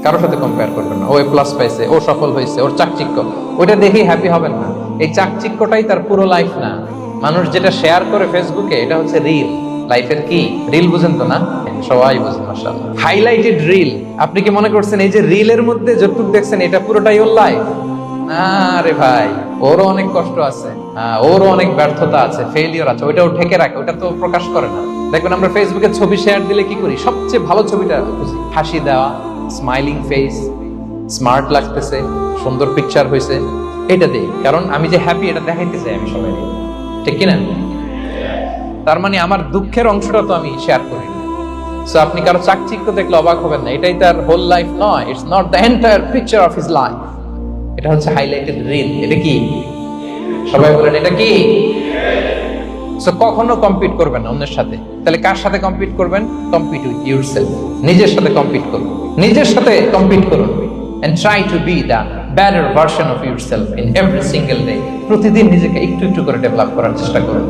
কারোর সাথে কম্পেয়ার করবেন না। ও এ প্লাস পাইছে, ও সফল হয়েছে, ওর চাকচিক্য, ওইটা দেখেই হ্যাপি হবেন না। এই চাকচিক্যটাই তার পুরো লাইফ না। মানুষ যেটা শেয়ার করে ফেসবুকে, এটা হচ্ছে রিল। লাইফের কি রিল বুঝেন তো না? সবাই বুঝেন মাশাআল্লাহ। Highlighted reel. আপনি কি মনে করছেন এই যে রিলের মধ্যে যতটুকু দেখছেন এটা পুরোটাই ওর লাইফ? না রে ভাই, ওরও অনেক কষ্ট আছে, ওরও অনেক ব্যর্থতা আছে, ফেলিওর আছে, ওইটাও ঢেকে রাখে, ওটা তো প্রকাশ করে না। দেখবেন আমরা ফেসবুকে ছবি শেয়ার দিলে কি করি? সবচেয়ে ভালো ছবিটা খুঁজি, হাসি দেওয়া, স্মাইলিং ফেস, স্মার্ট লাগতেছে, সুন্দর পিকচার হয়েছে, এটা দেই। কারণ আমি যে হ্যাপি এটা দেখাইতে চাই আমি সবাই, ঠিক কিনা? তার মানে আমার দুঃখের অংশটা তো আমি শেয়ার করি না। সো আপনি কারো চাকচিক্য দেখলে অবাক হবেন না, এটাই তার হোল লাইফ নয়। It's not the entire picture of his life. এটা হচ্ছে হাইলাইটেড রিল। এটা কি? সবাই বলেন এটা কি? সো কখনো কম্পিট করবেন না অন্যের সাথে। তাহলে কার সাথে কম্পিট করবেন? Compete with yourself. নিজের সাথে কম্পিট করুন, নিজের সাথে কম্পিট করুন, and try to be the better version of yourself in every single day. প্রতিদিন নিজেকে একটু একটু করে ডেভেলপ করার চেষ্টা করুন।